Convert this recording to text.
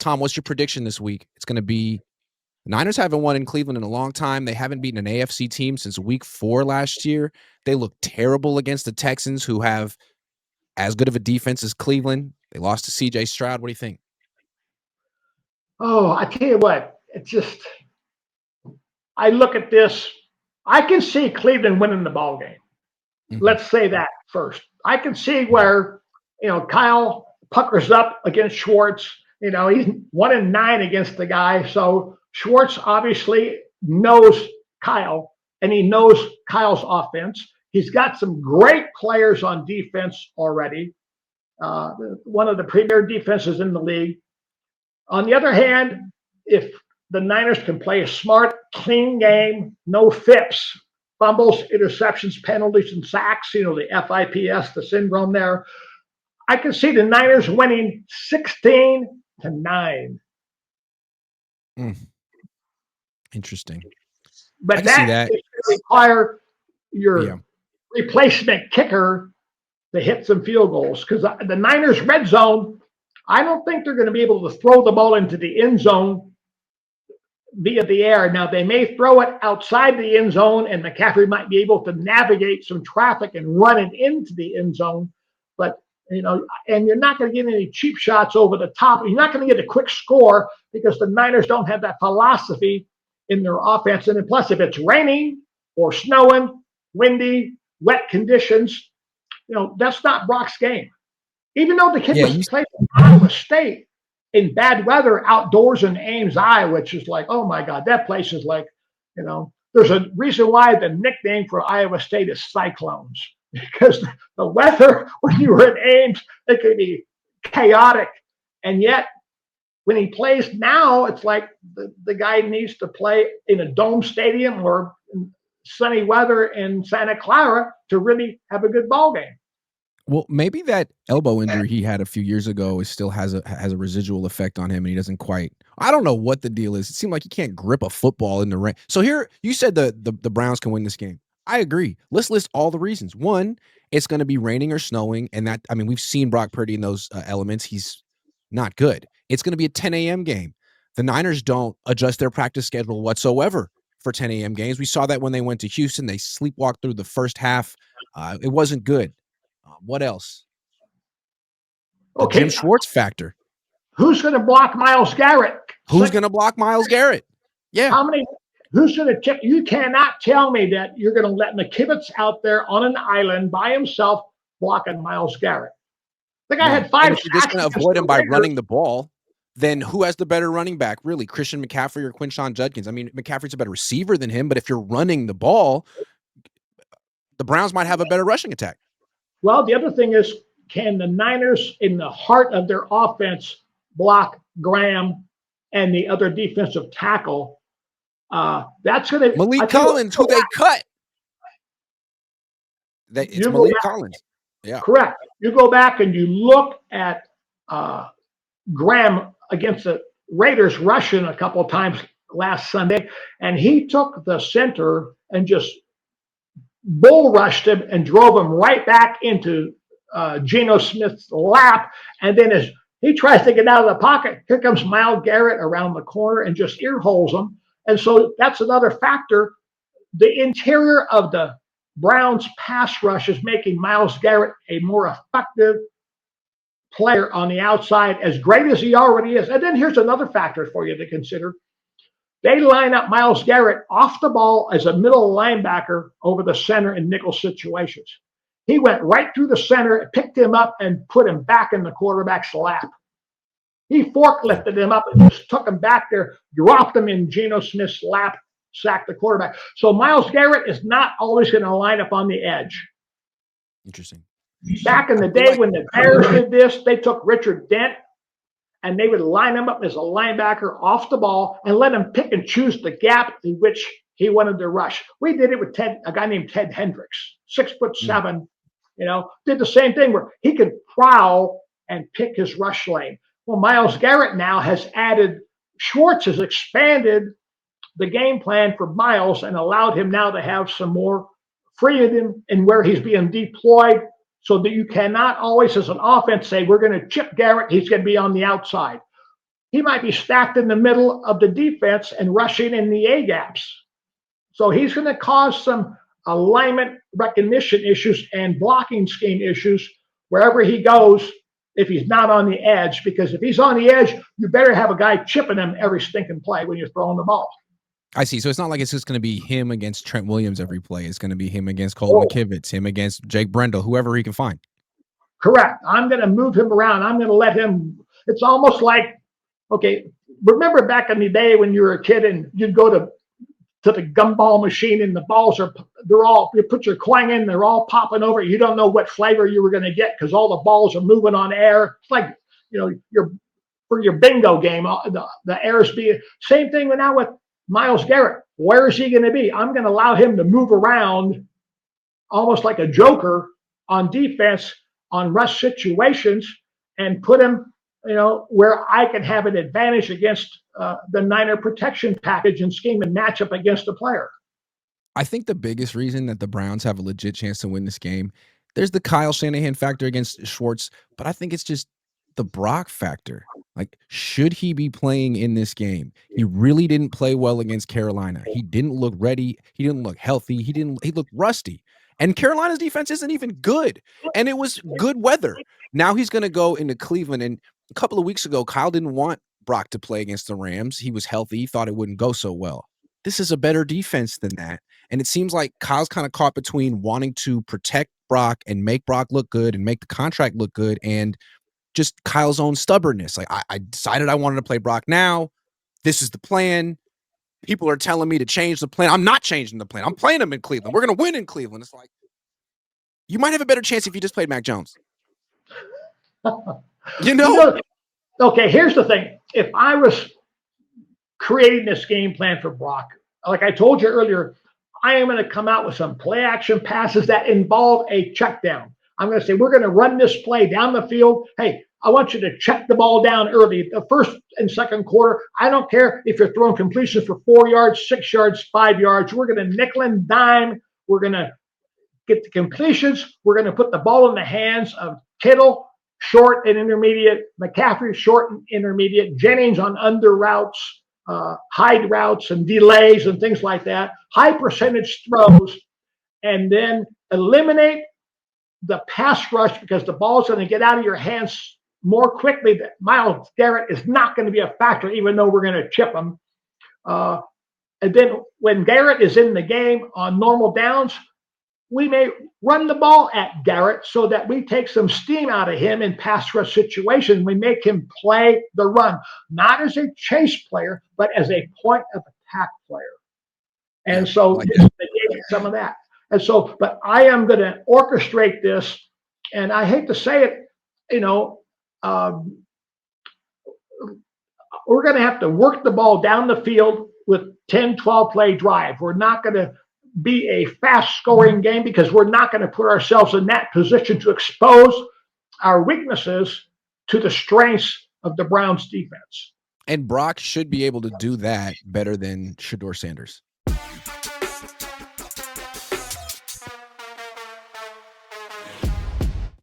Tom, what's your prediction this week? It's going to be Niners haven't won in Cleveland in a long time. They haven't beaten an AFC team since week 4 last year. They look terrible against the Texans, who have as good of a defense as Cleveland. They lost to C.J. Stroud. What do you think? Oh, I tell you what, it's just I look at this. I can see Cleveland winning the ball game. Mhm. Let's say that first. I can see where Kyle puckers up against Schwartz. He's 1-9 against the guy, so Schwartz obviously knows Kyle, and he knows Kyle's offense. He's got some great players on defense already. One of the premier defenses in the league. On the other hand, if the Niners can play a smart, clean game, no fips, fumbles, interceptions, penalties, and sacks, the FIPS, the syndrome there, I can see the Niners winning 16-9. Interesting. But I can see that. Is going to require your Yeah. replacement kicker to hit some field goals, because the Niners' red zone, I don't think they're going to be able to throw the ball into the end zone via the air. Now, they may throw it outside the end zone, and McCaffrey might be able to navigate some traffic and run it into the end zone. But, and you're not going to get any cheap shots over the top. You're not going to get a quick score because the Niners don't have that philosophy in their offense. And then plus, if it's raining or snowing, windy, wet conditions, that's not Brock's game. Even though the kid was playing in Iowa State in bad weather outdoors in Ames, Iowa, which is like, oh my God, that place is like, there's a reason why the nickname for Iowa State is Cyclones, because the weather when you were in Ames, it could be chaotic. And yet, when he plays now, it's like the guy needs to play in a dome stadium or sunny weather in Santa Clara to really have a good ball game. Well, maybe that elbow injury he had a few years ago still has a residual effect on him, and he doesn't quite. I don't know what the deal is. It seemed like he can't grip a football in the rain. So here, you said the Browns can win this game. I agree. Let's list all the reasons. One, it's going to be raining or snowing, and we've seen Brock Purdy in those elements. He's not good. It's going to be a 10 a.m. game. The Niners don't adjust their practice schedule whatsoever for 10 a.m. games. We saw that when they went to Houston. They sleepwalked through the first half. It wasn't good. What else? The Jim Schwartz factor. Who's going to block Myles Garrett? Who's going to block Myles Garrett? Yeah. Who's going to check? You cannot tell me that you're going to let McKivitz out there on an island by himself blocking Myles Garrett. The guy had 5 sacks. If you're just going to avoid him by running the ball, then who has the better running back, really? Christian McCaffrey or Quinshon Judkins? I mean, McCaffrey's a better receiver than him, but if you're running the ball, the Browns might have a better rushing attack. Well, the other thing is, can the Niners, in the heart of their offense, block Graham and the other defensive tackle? That's going to Malik Collins, who they cut. It's Malik Collins. Yeah, correct. You go back and you look at Graham against the Raiders rushing a couple of times last Sunday, and he took the center and just bull rushed him and drove him right back into Geno Smith's lap. And then as he tries to get out of the pocket, here comes Myles Garrett around the corner and just ear holes him. And so that's another factor. The interior of the Browns pass rush is making Myles Garrett a more effective player on the outside, as great as he already is. And then here's another factor for you to consider. They line up Myles Garrett off the ball as a middle linebacker over the center in nickel situations. He went right through the center, picked him up, and put him back in the quarterback's lap. He forklifted him up and just took him back there, dropped him in Geno Smith's lap, sacked the quarterback. So Myles Garrett is not always going to line up on the edge. Interesting. Back in the day when the Bears did this, they took Richard Dent, and they would line him up as a linebacker off the ball and let him pick and choose the gap in which he wanted to rush. We did it with a guy named Ted Hendricks, 6'7", did the same thing where he could prowl and pick his rush lane. Well, Myles Garrett now has added, Schwartz has expanded the game plan for Myles and allowed him now to have some more freedom in where he's being deployed, so that you cannot always, as an offense, say, we're going to chip Garrett, he's going to be on the outside. he might be stacked in the middle of the defense and rushing in the A gaps. So he's going to cause some alignment recognition issues and blocking scheme issues wherever he goes if he's not on the edge. Because if he's on the edge, you better have a guy chipping him every stinking play when you're throwing the ball. I see. So it's not like it's just going to be him against Trent Williams every play. It's going to be him against Colt Oh, McKivitz, him against Jake Brendel, whoever he can find. correct. I'm going to move him around. I'm going to let him. It's almost like, okay, remember back in the day when you were a kid and you'd go to the gumball machine and the balls they're all, you put your coin in, they're all popping over. You don't know what flavor you were going to get because all the balls are moving on air. It's like, for your bingo game, the air's being, same thing now with Myles Garrett. Where is he going to be? I'm going to allow him to move around almost like a joker on defense on rush situations and put him, where I can have an advantage against the Niner protection package and scheme and match up against a player. I think the biggest reason that the Browns have a legit chance to win this game, there's the Kyle Shanahan factor against Schwartz, but I think it's just the Brock factor. Like, should he be playing in this game? He really didn't play well against Carolina. He didn't look ready. He didn't look healthy. He looked rusty. And Carolina's defense isn't even good. And it was good weather. Now he's going to go into Cleveland. And a couple of weeks ago, Kyle didn't want Brock to play against the Rams. He was healthy. He thought it wouldn't go so well. This is a better defense than that. And it seems like Kyle's kind of caught between wanting to protect Brock and make Brock look good and make the contract look good and just Kyle's own stubbornness. Like, I decided I wanted to play Brock now. This is the plan. People are telling me to change the plan. I'm not changing the plan. I'm playing him in Cleveland. We're going to win in Cleveland. It's like, you might have a better chance if you just played Mac Jones. Okay, here's the thing. If I was creating this game plan for Brock, like I told you earlier, I am going to come out with some play action passes that involve a check down. I'm going to say, we're going to run this play down the field. Hey, I want you to check the ball down early, the first and second quarter. I don't care if you're throwing completions for 4 yards, 6 yards, 5 yards. We're going to nickel and dime. We're going to get the completions. We're going to put the ball in the hands of Kittle, short and intermediate, McCaffrey, short and intermediate, Jennings on under routes, hide routes and delays and things like that, high percentage throws, and then eliminate the pass rush because the ball's going to get out of your hands more quickly. Myles Garrett is not going to be a factor, even though we're going to chip him. And then when Garrett is in the game on normal downs, we may run the ball at Garrett so that we take some steam out of him in pass rush situations. We make him play the run, not as a chase player, but as a point of attack player. And so like they gave some of that. And so, but I am going to orchestrate this, and I hate to say it, we're going to have to work the ball down the field with 10, 12 play drive. We're not going to be a fast scoring game because we're not going to put ourselves in that position to expose our weaknesses to the strengths of the Browns defense. And Brock should be able to do that better than Shedeur Sanders.